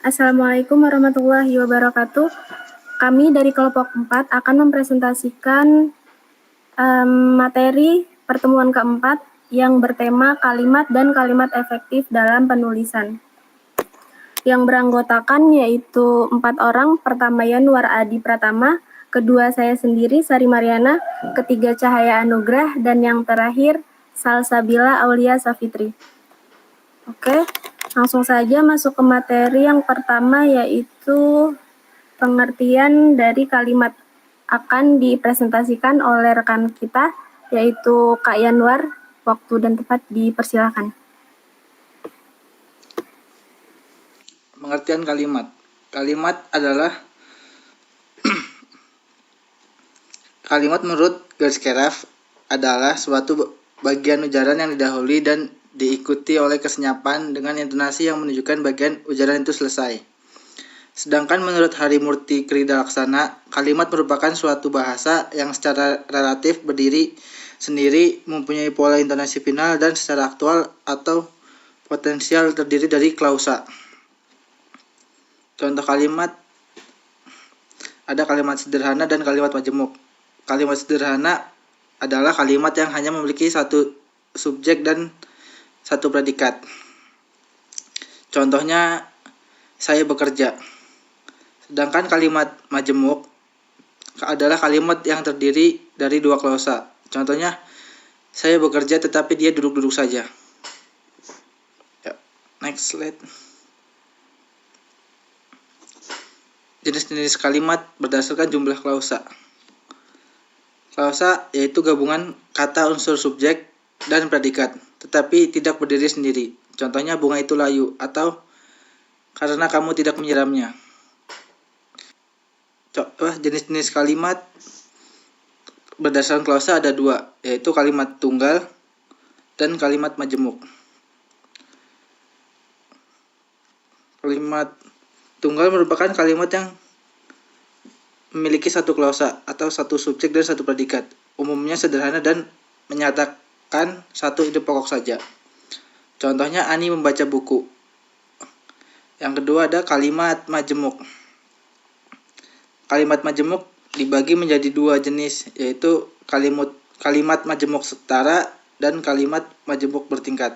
Assalamualaikum warahmatullahi wabarakatuh. Kami dari kelompok 4 akan mempresentasikan materi pertemuan keempat yang bertema kalimat dan kalimat efektif dalam penulisan. Yang beranggotakan yaitu 4 orang, pertama Yanuar Adi Pratama, kedua saya sendiri Sari Mariana, ketiga Cahaya Anugrah, dan yang terakhir Salsabila Aulia Safitri. Oke, langsung saja masuk ke materi yang pertama yaitu pengertian dari kalimat. Akan dipresentasikan oleh rekan kita yaitu Kak Yanuar. Waktu dan tempat dipersilakan. Pengertian kalimat. Kalimat adalah kalimat menurut Gerskeraf adalah suatu bagian ujaran yang didahului dan diikuti oleh kesenyapan dengan intonasi yang menunjukkan bagian ujaran itu selesai. Sedangkan menurut Harimurti Krida Laksana, kalimat merupakan suatu bahasa yang secara relatif berdiri sendiri, mempunyai pola intonasi final, dan secara aktual atau potensial terdiri dari klausa. Contoh kalimat, ada kalimat sederhana dan kalimat majemuk. Kalimat sederhana adalah kalimat yang hanya memiliki satu subjek dan satu predikat. Contohnya, saya bekerja. Sedangkan kalimat majemuk adalah kalimat yang terdiri dari dua klausa. Contohnya, saya bekerja tetapi dia duduk-duduk saja. Next slide. Jenis-jenis kalimat berdasarkan jumlah klausa. Klausa yaitu gabungan kata unsur subjek dan predikat, tetapi tidak berdiri sendiri. Contohnya, bunga itu layu, atau karena kamu tidak menyiramnya. Jenis-jenis kalimat berdasarkan klausa ada dua, yaitu kalimat tunggal dan kalimat majemuk. Kalimat tunggal merupakan kalimat yang memiliki satu klausa atau satu subjek dan satu predikat. Umumnya sederhana dan menyatakan satu ide pokok saja. Contohnya, Ani membaca buku. Yang kedua ada kalimat majemuk. Kalimat majemuk dibagi menjadi dua jenis, yaitu kalimat majemuk setara dan kalimat majemuk bertingkat.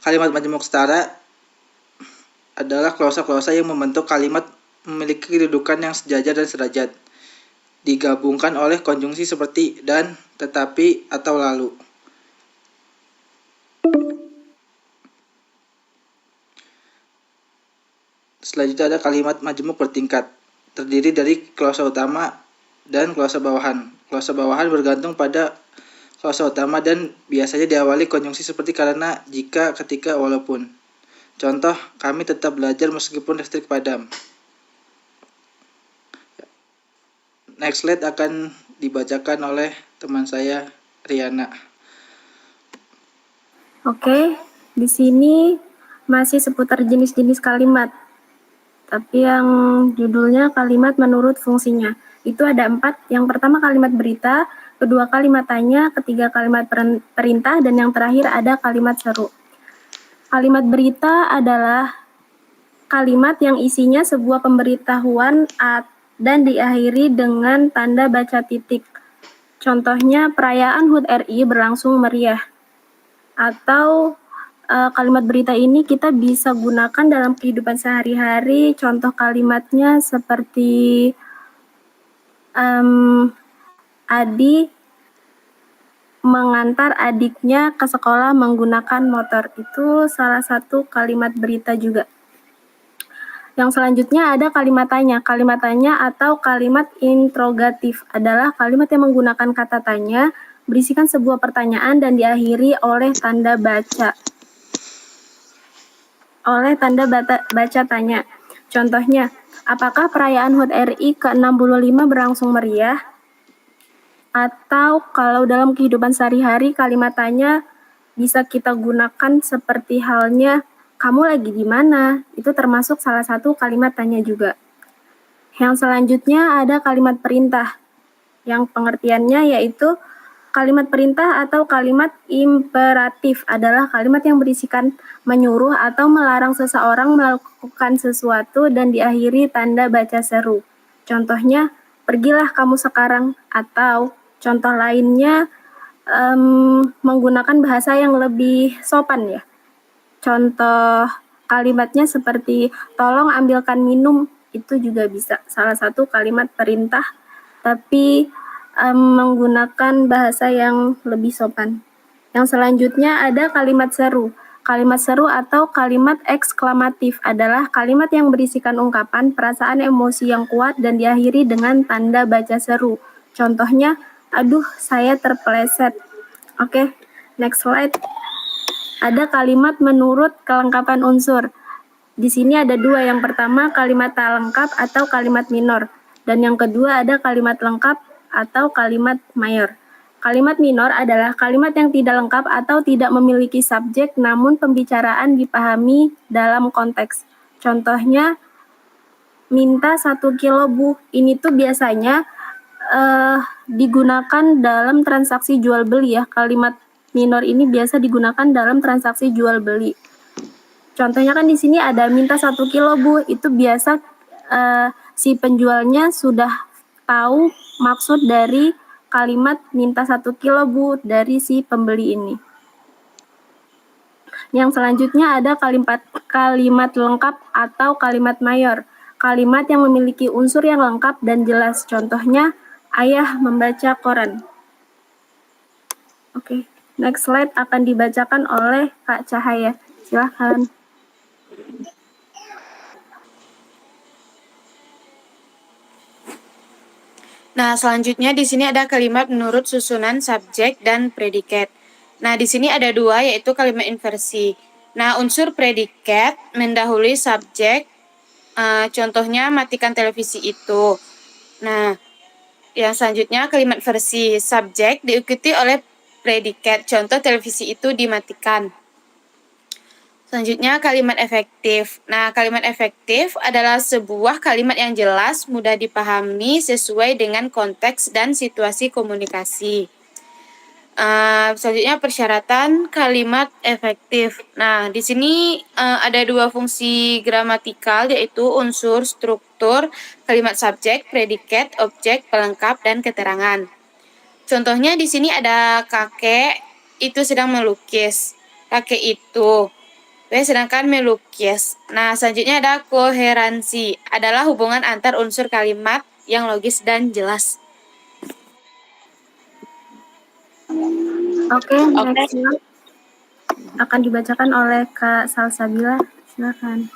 Kalimat majemuk setara adalah klausa-klausa yang membentuk kalimat memiliki kedudukan yang sejajar dan sederajat, digabungkan oleh konjungsi seperti dan, tetapi, atau lalu. Selanjutnya ada kalimat majemuk bertingkat, terdiri dari klausa utama dan klausa bawahan. Klausa bawahan bergantung pada klausa utama dan biasanya diawali konjungsi seperti karena, jika, ketika, walaupun. Contoh, kami tetap belajar meskipun listrik padam. Next slide akan dibacakan oleh teman saya, Riana. Oke, di sini masih seputar jenis-jenis kalimat. Tapi yang judulnya kalimat menurut fungsinya. Itu ada 4. Yang pertama kalimat berita, kedua kalimat tanya, ketiga kalimat perintah, dan yang terakhir ada kalimat seru. Kalimat berita adalah kalimat yang isinya sebuah pemberitahuan dan diakhiri dengan tanda baca titik. Contohnya, perayaan HUT RI berlangsung meriah. Atau kalimat berita ini kita bisa gunakan dalam kehidupan sehari-hari. Contoh kalimatnya seperti Adi mengantar adiknya ke sekolah menggunakan motor. Itu salah satu kalimat berita juga. Yang selanjutnya ada kalimat tanya. Kalimat tanya atau kalimat interrogatif adalah kalimat yang menggunakan kata tanya, berisikan sebuah pertanyaan dan diakhiri oleh tanda baca. Baca tanya. Contohnya, apakah perayaan HUT RI ke-65 berlangsung meriah? Atau kalau dalam kehidupan sehari-hari kalimat tanya bisa kita gunakan seperti halnya, kamu lagi di mana? Itu termasuk salah satu kalimat tanya juga. Yang selanjutnya ada kalimat perintah, yang pengertiannya yaitu Kalimat perintah atau kalimat imperatif adalah kalimat yang berisikan menyuruh atau melarang seseorang melakukan sesuatu dan diakhiri tanda baca seru. Contohnya, pergilah kamu sekarang, atau contoh lainnya menggunakan bahasa yang lebih sopan ya. Contoh kalimatnya seperti tolong ambilkan minum, itu juga bisa salah satu kalimat perintah tapi menggunakan bahasa yang lebih sopan. Yang selanjutnya ada kalimat seru. Kalimat seru atau kalimat eksklamatif adalah kalimat yang berisikan ungkapan, perasaan, emosi yang kuat dan diakhiri dengan tanda baca seru. Contohnya, aduh saya terpeleset. Oke, next slide. Ada kalimat menurut kelengkapan unsur. Di sini ada dua. Yang pertama kalimat tak lengkap atau kalimat minor. Dan yang kedua ada kalimat lengkap atau kalimat mayor. Kalimat minor adalah kalimat yang tidak lengkap atau tidak memiliki subjek namun pembicaraan dipahami dalam konteks. Contohnya, minta 1 kilo bu. Ini tuh biasanya digunakan dalam transaksi jual beli ya. Kalimat minor ini biasa digunakan dalam transaksi jual beli. Contohnya kan di sini ada minta 1 kilo bu. Itu biasa si penjualnya sudah tahu maksud dari kalimat minta 1 kilo bu dari si pembeli ini. Yang selanjutnya ada kalimat lengkap atau kalimat mayor. Kalimat yang memiliki unsur yang lengkap dan jelas. Contohnya, ayah membaca koran. Oke, next slide akan dibacakan oleh Kak Cahaya. Silahkan. Nah, selanjutnya di sini ada kalimat menurut susunan subjek dan predikat. Nah, di sini ada dua, yaitu kalimat inversi. Nah, unsur predikat mendahului subjek, contohnya matikan televisi itu. Nah, yang selanjutnya kalimat versi subjek diikuti oleh predikat, contoh televisi itu dimatikan. Selanjutnya kalimat efektif. Nah, kalimat efektif adalah sebuah kalimat yang jelas, mudah dipahami sesuai dengan konteks dan situasi komunikasi. Selanjutnya persyaratan kalimat efektif. Nah, di sini ada dua fungsi gramatikal, yaitu unsur struktur, kalimat subjek, predikat, objek, pelengkap, dan keterangan. Contohnya di sini ada kakek itu sedang melukis. Kakek itu. Sedangkan melukis. Nah, selanjutnya ada koherensi. Adalah hubungan antar unsur kalimat yang logis dan jelas. Oke, next akan dibacakan oleh Kak Salsabila. Silakan.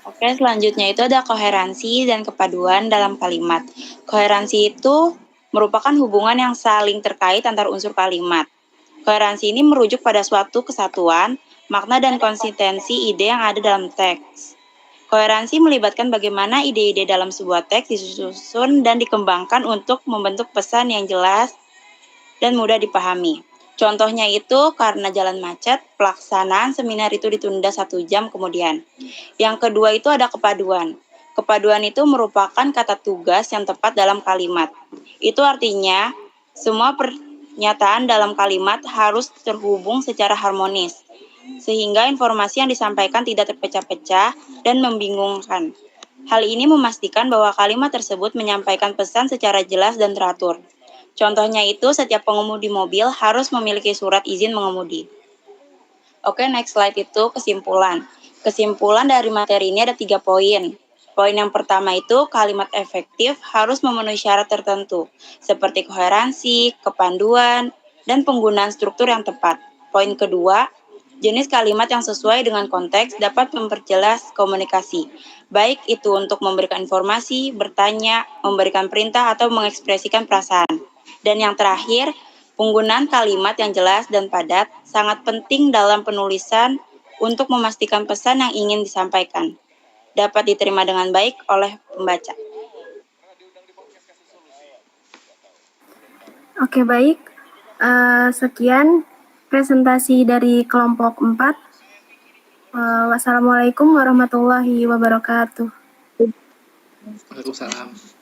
Oke, selanjutnya itu ada koherensi dan kepaduan dalam kalimat. Koherensi itu merupakan hubungan yang saling terkait antar unsur kalimat. Koherensi ini merujuk pada suatu kesatuan, makna dan konsistensi ide yang ada dalam teks. Koherensi melibatkan bagaimana ide-ide dalam sebuah teks disusun dan dikembangkan untuk membentuk pesan yang jelas dan mudah dipahami. Contohnya itu karena jalan macet, pelaksanaan seminar itu ditunda 1 jam kemudian. Yang kedua itu ada kepaduan. Kepaduan itu merupakan kata tugas yang tepat dalam kalimat. Itu artinya semua pernyataan dalam kalimat harus terhubung secara harmonis, sehingga informasi yang disampaikan tidak terpecah-pecah dan membingungkan. Hal ini memastikan bahwa kalimat tersebut menyampaikan pesan secara jelas dan teratur. Contohnya itu, setiap pengemudi mobil harus memiliki surat izin mengemudi. Oke, next slide itu kesimpulan. Kesimpulan dari materi ini ada 3 poin. Poin yang pertama itu, kalimat efektif harus memenuhi syarat tertentu, seperti koherensi, kepaduan, dan penggunaan struktur yang tepat. Poin kedua, jenis kalimat yang sesuai dengan konteks dapat memperjelas komunikasi, baik itu untuk memberikan informasi, bertanya, memberikan perintah, atau mengekspresikan perasaan. Dan yang terakhir, penggunaan kalimat yang jelas dan padat sangat penting dalam penulisan untuk memastikan pesan yang ingin disampaikan dapat diterima dengan baik oleh pembaca. Oke, baik. Sekian presentasi dari kelompok 4. Wassalamualaikum warahmatullahi wabarakatuh. Waalaikumsalam.